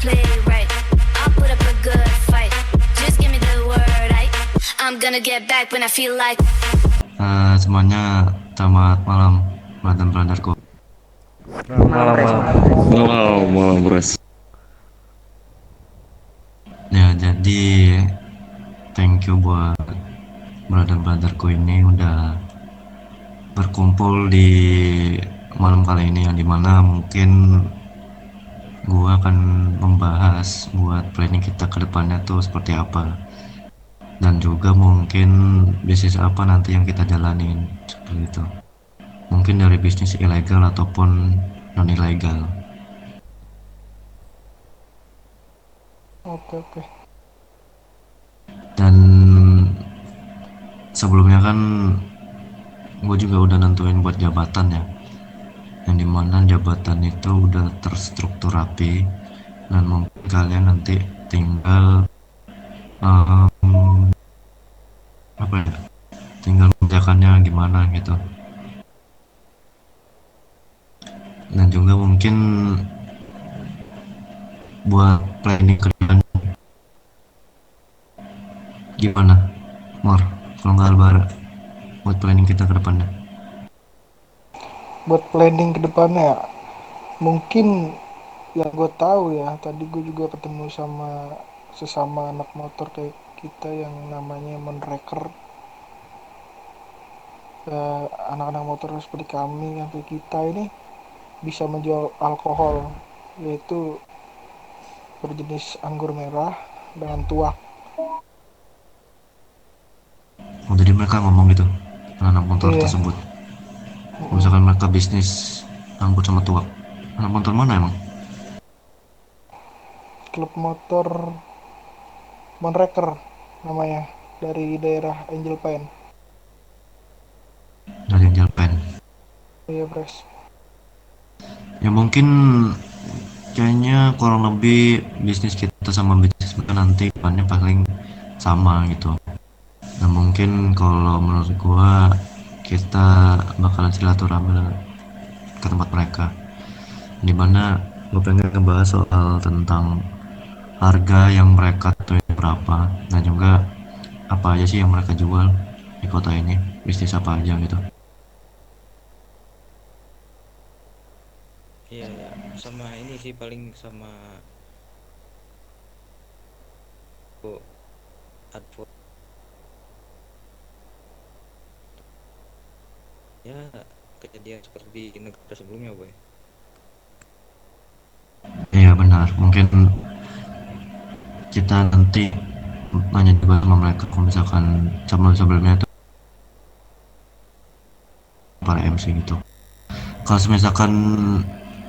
play it right. I'll put up a good fight. Just give me the word, I'm gonna get back when I feel like. Semuanya selamat malam, brother-brotherku. Malam bros. Ya, jadi thank you buat brother-brotherku ini udah berkumpul di malam kali ini, yang dimana mungkin gua akan membahas buat planning kita ke depannya tuh seperti apa, dan juga mungkin bisnis apa nanti yang kita jalanin seperti itu. Mungkin dari bisnis ilegal ataupun non ilegal. Oke. Dan sebelumnya kan gue juga udah nentuin buat jabatan ya, yang dimana jabatan itu udah terstruktur rapi, dan mungkin kalian nanti tinggal apa ya, tinggal mengerjakannya gimana gitu. Dan juga mungkin buat planning ke depan gimana, Mor, kalau nggak Albara, buat planning kita ke depannya. Buat planning ke depannya, mungkin yang gue tahu ya, tadi gue juga ketemu sama sesama anak motor kayak kita yang namanya Monreker. Anak-anak motor seperti kami yang kayak kita ini bisa menjual alkohol, yaitu berjenis anggur merah dengan tuak. Oh, jadi mereka ngomong gitu, anak motor Iya. tersebut, misalkan mereka bisnis angkut sama tuak. Anak motor mana emang? Klub motor Monreker namanya, dari daerah Angel Pine. Dari Angel Pen. Iya, Bres. Ya mungkin kayaknya kurang lebih bisnis kita sama bisnis mereka nanti depannya paling sama gitu. Nah mungkin kalau menurut gua kita bakalan silaturahmi ke tempat mereka, dimana gue pengen ngebahas soal tentang harga yang mereka tuh berapa, dan juga apa aja sih yang mereka jual di kota ini, bisnis apa aja gitu. Iya ya, sama ini sih paling sama advo ya, kejadian seperti di negara sebelumnya boy. Iya benar, mungkin kita nanti nanya juga sama mereka kalau misalkan sebelumnya itu para MC gitu. Kalau misalkan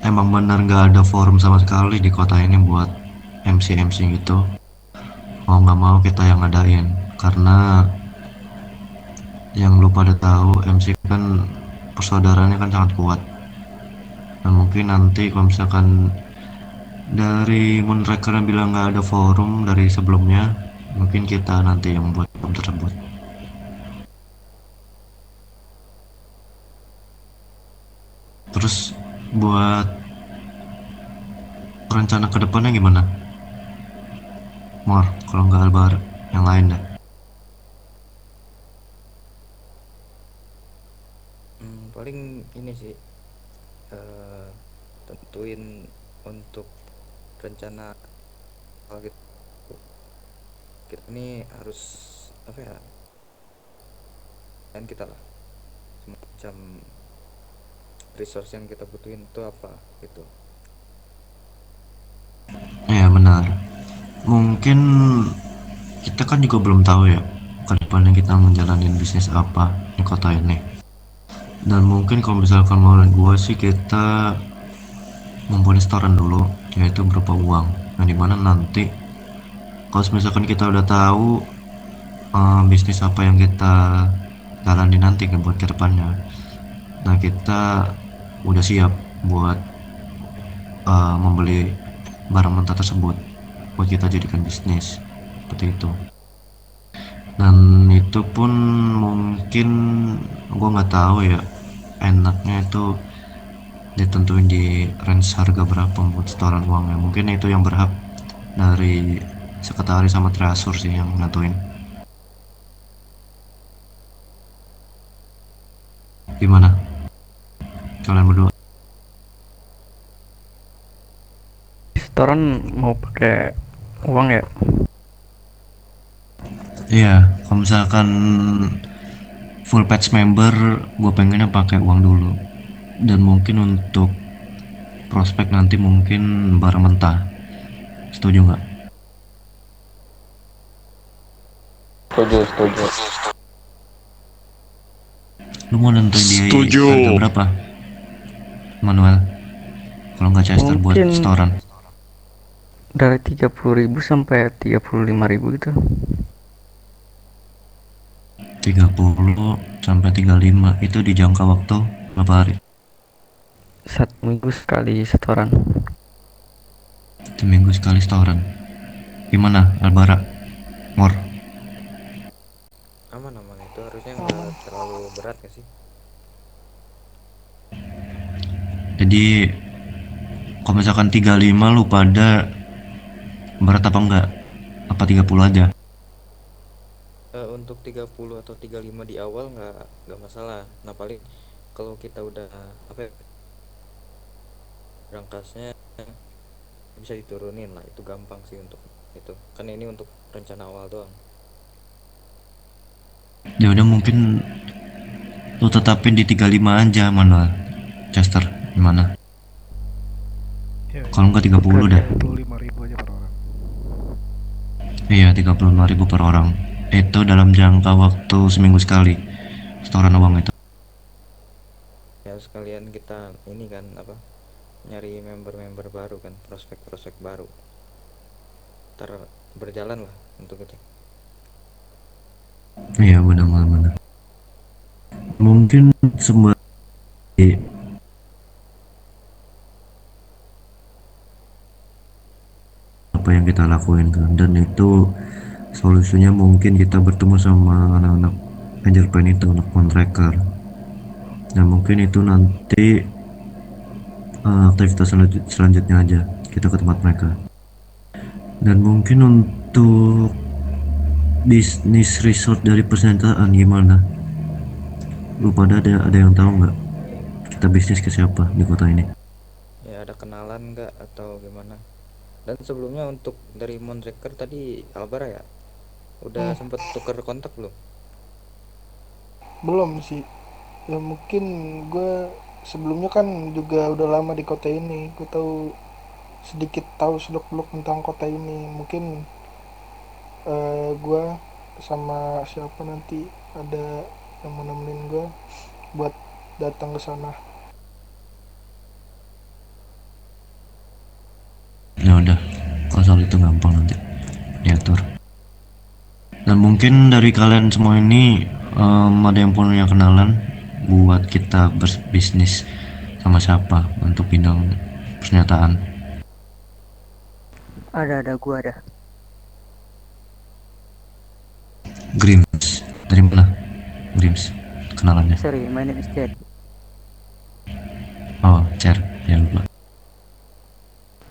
emang benar nggak ada forum sama sekali di kota ini buat MC gitu, mau nggak mau kita yang ngadain, karena yang lu pada tahu MC kan persaudaraannya kan sangat kuat. Dan mungkin nanti kalau misalkan dari Moonraker yang bilang nggak ada forum dari sebelumnya, mungkin kita nanti yang buat forum tersebut. Terus buat rencana kedepannya gimana, Mor? Kalau nggak Albar, yang lain dah. Paling ini sih, tentuin untuk rencana kita ini harus apa ya, dan kita lah semacam resource yang kita butuhin itu apa gitu. Ya benar, mungkin kita kan juga belum tahu ya ke depannya kita menjalani bisnis apa di kota ini. Dan mungkin kalau misalkan menurut gue sih kita mempunyai setoran dulu, yaitu berupa uang, yang dimana nanti kalau misalkan kita udah tahu bisnis apa yang kita jalani nanti kan buat kedepannya, nah kita udah siap buat membeli barang mentah tersebut buat kita jadikan bisnis seperti itu. Dan itu pun mungkin gue nggak tahu ya, enaknya itu ditentuin di range harga berapa buat setoran uangnya. Mungkin itu yang berhak dari sekretaris sama treasure sih yang nentuin. Gimana kalian berdua? Setoran mau pakai uang ya? Iya, kalau misalkan full patch member, gue pengennya pakai uang dulu. Dan mungkin untuk prospek nanti mungkin barang mentah. Setuju nggak? Setuju. Lu mau nentuin di Setuju. harga berapa, Manuel? Kalau nggak Chester buat Mungkin setoran. dari 30.000 sampai 35.000 gitu. 30 sampai 35 itu di jangka waktu berapa hari? 1 minggu sekali setoran. Seminggu sekali setoran. Gimana Albara? Mor? Aman itu harusnya nggak terlalu berat nggak sih? Jadi kalau misalkan 35 lu pada berat apa enggak? Apa 30 aja? Untuk 30 atau 35 di awal nggak masalah. Nah paling kalau kita udah apa ya, rangkasnya bisa diturunin lah, itu gampang sih untuk itu, kan ini untuk rencana awal doang. Ya udah mungkin lu tetapin di 35 aja Manuel. Chester gimana? Ya, Kalau enggak 30 dah. 25.000 aja per orang. Iya 35.000 per orang. Itu dalam jangka waktu seminggu sekali setoran uang itu. Ya sekalian kita ini kan apa, nyari member-member baru kan, prospek-prospek baru berjalan lah untuk itu. Iya benar. Mungkin sembari apa yang kita lakuin kan, dan itu solusinya mungkin kita bertemu sama anak-anak Angel Pen itu, anak contractor. Dan mungkin itu nanti aktivitas selanjutnya aja kita ke tempat mereka. Dan mungkin untuk bisnis resort dari persenjataan gimana? Lu pada ada yang tahu nggak kita bisnis ke siapa di kota ini? Ya ada kenalan nggak atau gimana? Dan sebelumnya untuk dari Montracker tadi Albara ya udah sempet tuker kontak belum? Belum sih. Ya mungkin gue sebelumnya kan juga udah lama di kota ini. Gue tahu seluk-beluk tentang kota ini. Mungkin gue sama siapa nanti ada yang mau nemenin gue buat datang ke sana. Ya udah, kalau soal itu gampang nanti diatur. Dan mungkin dari kalian semua ini ada yang punya kenalan buat kita berbisnis sama siapa untuk bidang persenjataan? Ada gua ada. Grims, dari mana Grims kenalannya? Sorry, my name is Chad. Oh, Cer, ya lupa.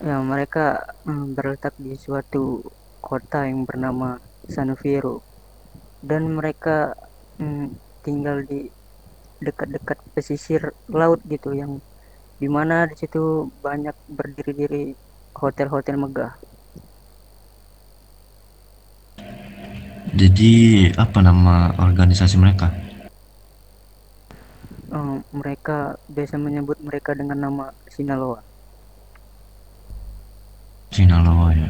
Ya, mereka berletak di suatu kota yang bernama Sanuviro, dan mereka tinggal di dekat-dekat pesisir laut gitu, yang dimana di situ banyak berdiri-diri hotel-hotel megah. Jadi apa nama organisasi mereka? Mereka biasa menyebut mereka dengan nama Sinaloa. Sinaloa ya.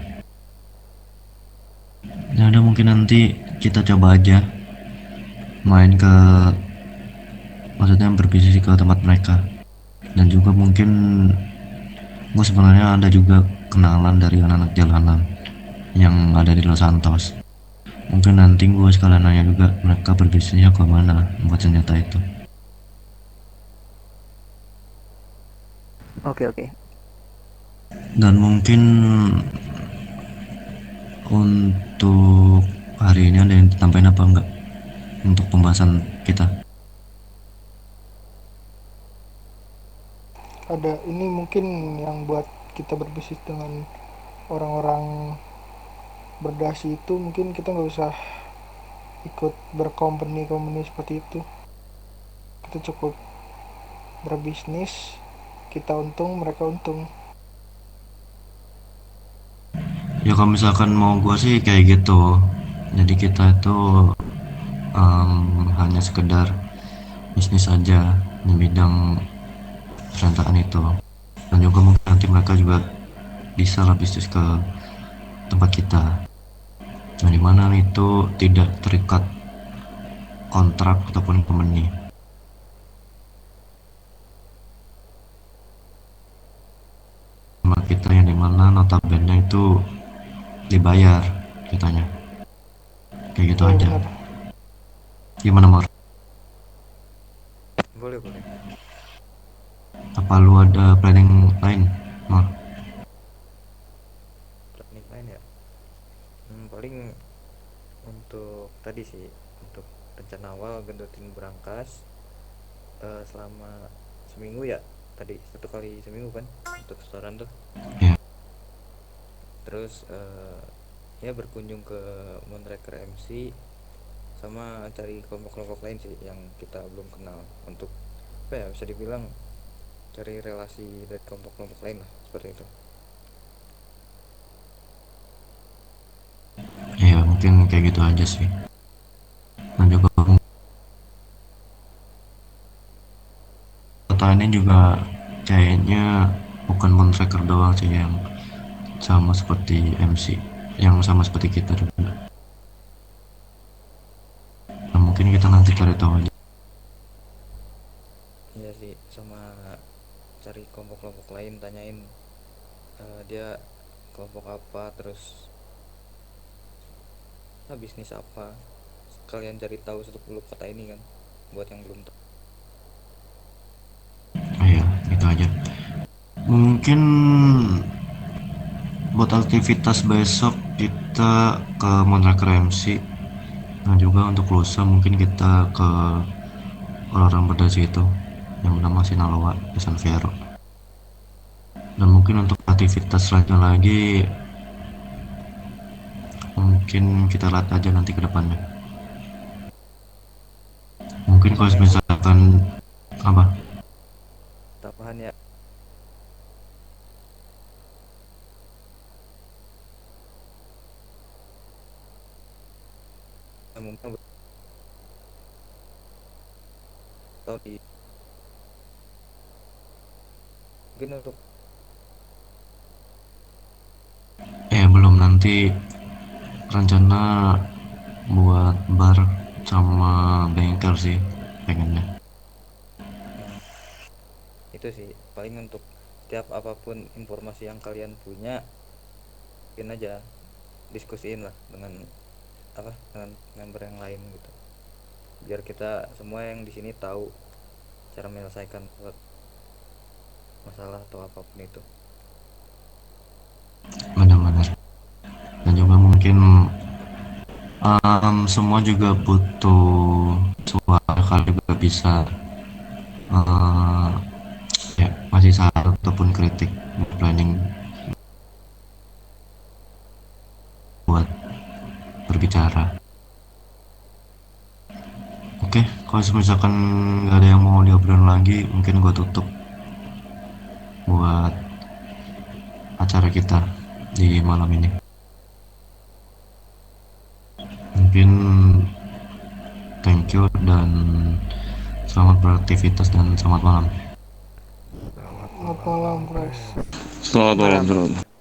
Ya udah mungkin nanti kita coba aja main ke, maksudnya berbisnis ke tempat mereka. Dan juga mungkin gue sebenarnya ada juga kenalan dari anak-anak jalanan yang ada di Los Santos. Mungkin nanti gue sekalian nanya juga mereka berbisnisnya ke mana buat senjata itu. Oke. Dan mungkin untuk hari ini ada yang ditambahin apa enggak untuk pembahasan kita? ada ini mungkin yang buat kita berbisnis dengan orang-orang berdasi itu, mungkin kita nggak usah ikut berkompeni seperti itu. Kita cukup berbisnis, kita untung mereka untung. Ya kalau misalkan mau gua sih kayak gitu, jadi kita itu hanya sekedar bisnis aja di bidang perencanaan itu, dan juga mungkin nanti mereka juga bisa lah bisnis ke tempat kita, nah dimana itu tidak terikat kontrak ataupun company. Sama kita yang dimana notabene itu dibayar kitanya, kayak gitu Ya, aja. benar. Gimana Mar? Boleh, boleh. Apa lu ada planning lain Mar? Planning lain ya. Paling untuk tadi sih, untuk rencana awal gendotin berangkas selama seminggu ya, tadi 1 kali seminggu kan untuk setoran tuh. Ya. Terus ya berkunjung ke Moonraker MC, sama cari kelompok-kelompok lain sih yang kita belum kenal, untuk apa ya, bisa dibilang cari relasi dari kelompok-kelompok lain lah, seperti itu. Ya mungkin kayak gitu aja sih, dan juga kota ini juga kayaknya bukan Moonraker doang sih yang sama seperti MC, yang sama seperti kita juga. Nah, mungkin kita nanti cari tahu aja. Iya sih, sama cari kelompok-kelompok lain, tanyain dia kelompok apa, terus bisnis apa, kalian cari tahu seluk beluk kota ini kan, buat yang belum tahu. Iya, itu aja. Mungkin buat aktivitas besok kita ke Moonraker MC, nah juga untuk lusa mungkin kita ke orang berdasi itu yang bernama Sinaloa di San Fierro. Dan mungkin untuk aktivitas selanjutnya lagi mungkin kita lihat aja nanti ke depannya. Mungkin kalau misalkan apa? Tambahan ya, mungkin tahu di mungkin untuk Belum, nanti rencana buat bar sama bengkel sih pengennya. itu sih paling, untuk tiap apapun informasi yang kalian punya, mungkin aja diskusiin lah dengan dengan member yang lain gitu, biar kita semua yang di sini tahu cara menyelesaikan masalah atau apapun itu. Benar-benar. Dan juga mungkin semua juga butuh suara kali juga bisa ya masih saran ataupun kritik planning buat berbicara. Oke, kalau misalkan nggak ada yang mau diobrolin lagi, mungkin gua tutup buat acara kita di malam ini. Mungkin thank you dan selamat beraktivitas dan selamat malam. Selamat malam, Pres. Selamat malam, selamat.